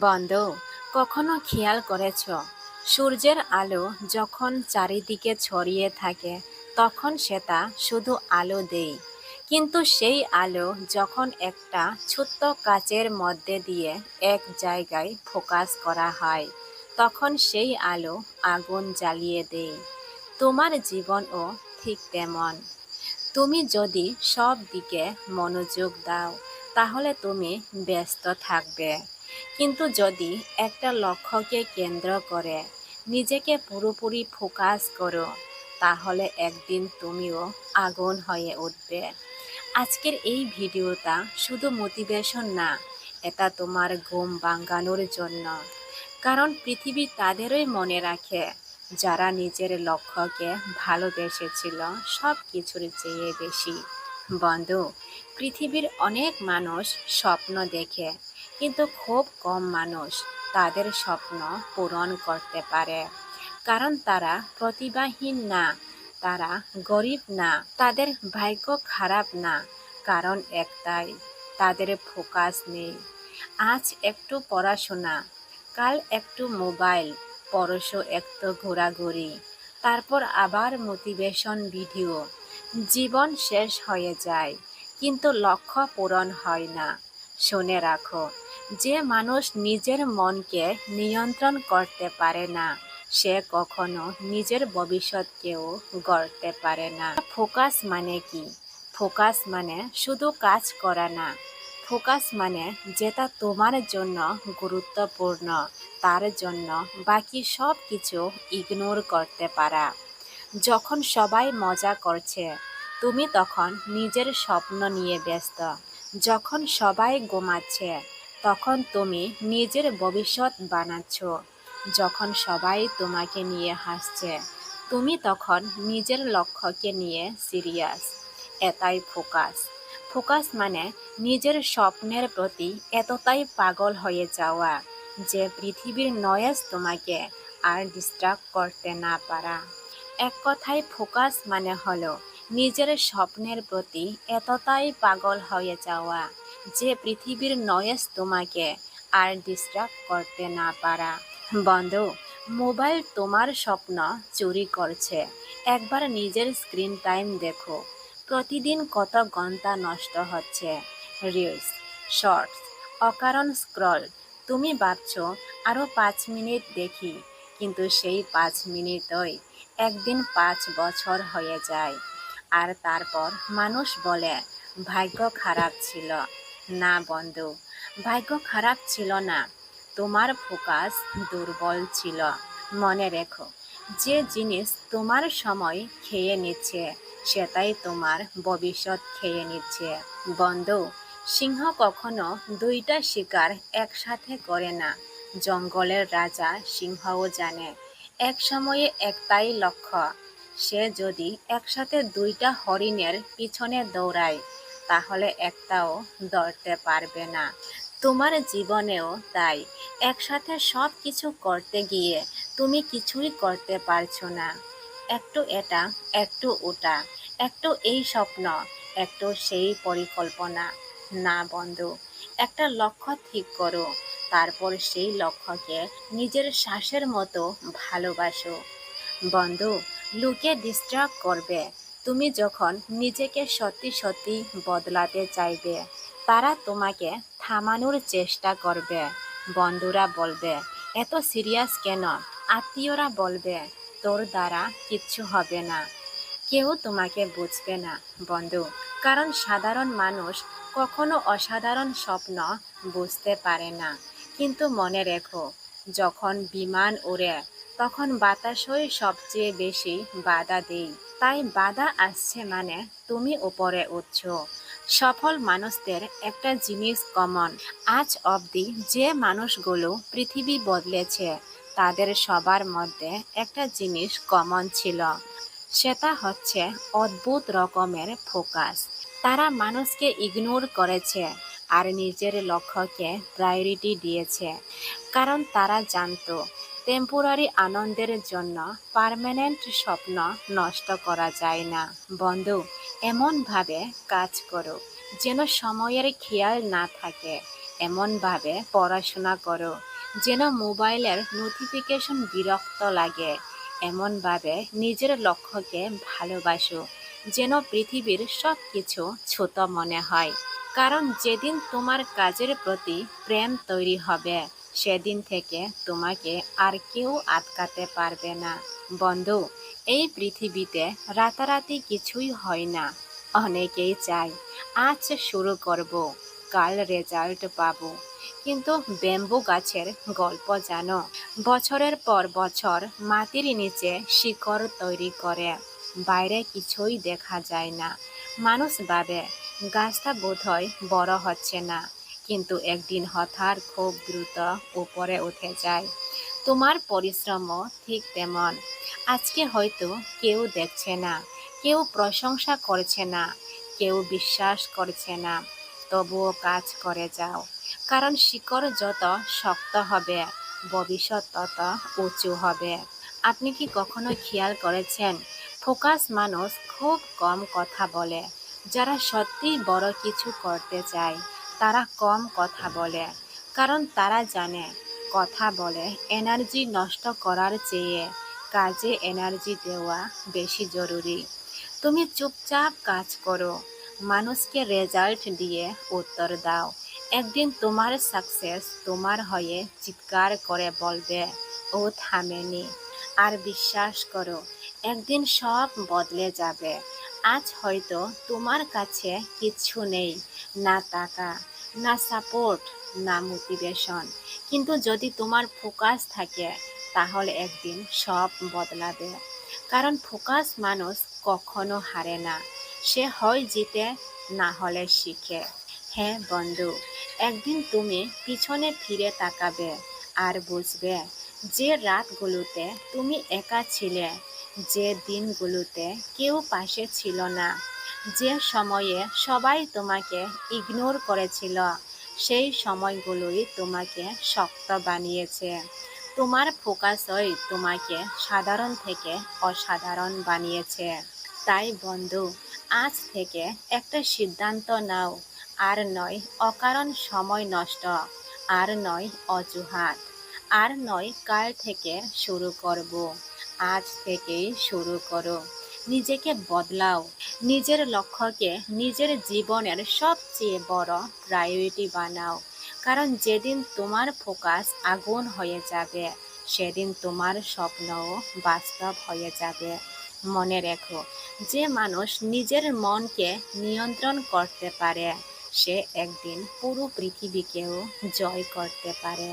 বন্ধু, কখনো খেয়াল করেছ সূর্যের আলো যখন চারিদিকে ছড়িয়ে থাকে তখন সেটা শুধু আলো দেয়, কিন্তু সেই আলো যখন একটা ছোট্ট কাচের মধ্যে দিয়ে এক জায়গায় ফোকাস করা হয় তখন সেই আলো আগুন জ্বালিয়ে দেয়। তোমার জীবনও ঠিক তেমন। তুমি যদি সব দিকে মনোযোগ দাও তাহলে তুমি ব্যস্ত থাকবে, কিন্তু যদি একটা লক্ষ্যকে কেন্দ্র করে নিজেকে পুরোপুরি ফোকাস করো তাহলে একদিন তুমিও আগুন হয়ে উঠবে। আজকের এই ভিডিওটা শুধু মোটিভেশন না, এটা তোমার ঘুম ভাঙানোর জন্য। কারণ পৃথিবী তাদেরই মনে রাখে যারা নিজের লক্ষ্যকে ভালোবেসেছিল সব কিছুর চেয়ে বেশি। বন্ধু, পৃথিবীর অনেক মানুষ স্বপ্ন দেখে, কিন্তু খুব কম মানুষ তাদের স্বপ্ন পূরণ করতে পারে। কারণ তারা প্রতিভাহীন না, তারা গরিব না, তাদের ভাগ্য খারাপ না, কারণ একটাই, তাদের ফোকাস নেই। আজ একটু পড়াশোনা, কাল একটু মোবাইল, পরশু একটু ঘোরাঘুরি, তারপর আবার মোটিভেশন ভিডিও। জীবন শেষ হয়ে যায়, কিন্তু লক্ষ্য পূরণ হয় না। শুনে রাখো, যে মানুষ নিজের মনকে নিয়ন্ত্রণ করতে পারে না সে কখনো নিজের ভবিষ্যৎকেও গড়তে পারে না। ফোকাস মানে কি? ফোকাস মানে শুধু কাজ করা না। ফোকাস মানে যেটা তোমার জন্য গুরুত্বপূর্ণ তার জন্য বাকি সব কিছু ইগনোর করতে পারা। যখন সবাই মজা করছে তুমি তখন নিজের স্বপ্ন নিয়ে ব্যস্ত। যখন সবাই ঘুমাচ্ছে তখন তুমি নিজের ভবিষ্যৎ বানাচ্ছ। যখন সবাই তোমাকে নিয়ে হাসছে তুমি তখন নিজের লক্ষ্যকে নিয়ে সিরিয়াস। এটাই ফোকাস। ফোকাস মানে নিজের স্বপ্নের প্রতি এতটাই পাগল হয়ে যাওয়া যে পৃথিবীর নয়েজ তোমাকে আর ডিস্ট্রাক্ট করতে না পারা। এক কথায় ফোকাস মানে হলো নিজের স্বপ্নের প্রতি এতটাই পাগল হয়ে যাওয়া যে পৃথিবীর নয়েজ তোমাকে আর ডিস্ট্রাক্ট করতে না পারা। বন্ধু, মোবাইল তোমার স্বপ্ন চুরি করছে। একবার নিজের স্ক্রিন টাইম দেখো, প্রতিদিন কত ঘন্টা নষ্ট হচ্ছে। রিলস, শর্টস, অকারণ স্ক্রল। তুমি ভাবছো আরও 5 মিনিট দেখি, কিন্তু সেই 5 মিনিটই একদিন 5 বছর হয়ে যায়। আর তারপর মানুষ বলে ভাগ্য খারাপ ছিল। না বন্ধু, ভাগ্য খারাপ ছিল না, তোমার ফোকাস দুর্বল ছিল। মনে রেখো, যে জিনিস তোমার সময় খেয়ে নিচ্ছে সেটাই তোমার ভবিষ্যৎ খেয়ে নিচ্ছে। বন্ধু, সিংহ কখনো দুইটা শিকার একসাথে করে না। জঙ্গলের রাজা সিংহও জানে এক সময়ে একটাই লক্ষ্য। সে যদি একসাথে দুইটা হরিণের পিছনে দৌড়ায় তাহলে একটাও ধরতে পারবে না। তোমার জীবনেও তাই, একসাথে সব কিছু করতে গিয়ে তুমি কিছুই করতে পারছো না। একটু এটা, একটু ওটা, একটু এই স্বপ্ন, একটু সেই পরিকল্পনা। না বন্ধু, একটা লক্ষ্য ঠিক করো, তারপর সেই লক্ষ্যকে নিজের শ্বাসের মতো ভালোবাসো। বন্ধু, লোকে ডিস্ট্রাক্ট করবে, তুমি যখন নিজেকে সত্যি সত্যি বদলাতে চাইবে তারা তোমাকে থামানোর চেষ্টা করবে। বন্ধুরা বলবে এত সিরিয়াস কেন, আত্মীয়রা বলবে তোর দ্বারা কিচ্ছু হবে না। কেউ তোমাকে বুঝবে না বন্ধু, কারণ সাধারণ মানুষ কখনো অসাধারণ স্বপ্ন বুঝতে পারে না। কিন্তু মনে রেখো, যখন বিমান ওড়ে তখন বাতাসই সবচেয়ে বেশি বাধা দেয়। তাই বাধা আসছে মানে তুমি উপরে উঠছো। সফল মানুষদের একটা জিনিস কমন, আজ অবধি যে মানুষগুলো পৃথিবী বদলেছে তাদের সবার মধ্যে একটা জিনিস কমন ছিল, সেটা হচ্ছে অদ্ভুত রকমের ফোকাস। তারা মানুষকে ইগনোর করেছে আর নিজের লক্ষ্যকে প্রায়োরিটি দিয়েছে। কারণ তারা জানতো টেম্পোরারি আনন্দের জন্য পার্মানেন্ট স্বপ্ন নষ্ট করা যায় না। বন্ধু, এমনভাবে কাজ করো যেন সময়ের খেয়াল না থাকে। এমনভাবে পড়াশোনা করো যেন মোবাইলের নোটিফিকেশন বিরক্ত লাগে। এমনভাবে নিজের লক্ষ্যকে ভালোবাসো যেন পৃথিবীর সব কিছু ছোট মনে হয়। কারণ যেদিন তোমার কাজের প্রতি প্রেম তৈরি হবে, সেদিন থেকে তোমাকে আর কেউ আটকাতে পারবে না। বন্ধু, এই পৃথিবীতে রাতারাতি কিছুই হয় না। অনেকেই চায় আজ শুরু করব, কাল রেজাল্ট পাবো, কিন্তু ব্যাম্বু গাছের গল্প জানো? বছরের পর বছর মাটির নিচে শিকড় তৈরি করে, বাইরে কিছুই দেখা যায় না। মানুষ ভাবে গাছটা বোধহয় বড় হচ্ছে না, কিন্তু একদিন হঠাৎ খুব দ্রুত উপরে উঠে যায়। তোমার পরিশ্রমও ঠিক তেমন। আজকে হয়তো কেউ দেখছে না, কেউ প্রশংসা করছে না, কেউ বিশ্বাস করছে না, তবুও কাজ করে যাও। কারণ শিকড় যত শক্ত হবে, ভবিষ্যৎ তত উঁচু হবে। আপনি কি কখনো খেয়াল করেছেন, ফোকাস মানুষ খুব কম কথা বলে। যারা সত্যিই বড় কিছু করতে চায় তারা কম কথা বলে। কারণ তারা জানে, কথা বলে এনার্জি নষ্ট করার চেয়ে কাজে এনার্জি দেওয়া বেশি জরুরি। তুমি চুপচাপ কাজ করো, মানুষকে রেজাল্ট দিয়ে উত্তর দাও। একদিন তোমার সাকসেস তোমার হয়ে চিৎকার করে বলবে, ও থামেনি। আর বিশ্বাস করো, একদিন সব বদলে যাবে। আজ হয়তো তোমার কাছে কিচ্ছু নেই, না টাকা, না সাপোর্ট, না মোটিভেশন, কিন্তু যদি তোমার ফোকাস থাকে তাহলে একদিন সব বদলাবে। কারণ ফোকাস মানুষ কখনো হারে না, সে হয় জিতে, না হলে শিখে। হ্যাঁ বন্ধু, একদিন তুমি পিছনে ফিরে তাকাবে আর বুঝবে যে রাতগুলোতে তুমি একা ছিলে, যে দিনগুলোতে কেউ পাশে ছিল না, যে সময়ে সবাই তোমাকে ইগনোর করেছিল, সেই সময়গুলোই তোমাকে শক্ত বানিয়েছে। তোমার ফোকাসই তোমাকে সাধারণ থেকে অসাধারণ বানিয়েছে। তাই বন্ধু, আজ থেকে একটা সিদ্ধান্ত নাও। আর নয় অকারণ সময় নষ্ট, আর নয় অজুহাত, আর নয় কাল থেকে শুরু করব। আজ থেকেই শুরু করো। নিজেকে বদলাও, নিজের লক্ষ্যকে নিজের জীবনের সবচেয়ে বড় প্রায়োরিটি বানাও। কারণ যেদিন তোমার ফোকাস আগুন হয়ে যাবে, সেদিন তোমার স্বপ্নও বাস্তব হয়ে যাবে। মনে রেখো, যে মানুষ নিজের মনকে নিয়ন্ত্রণ করতে পারে, সে একদিন পুরো পৃথিবীকেও জয় করতে পারে।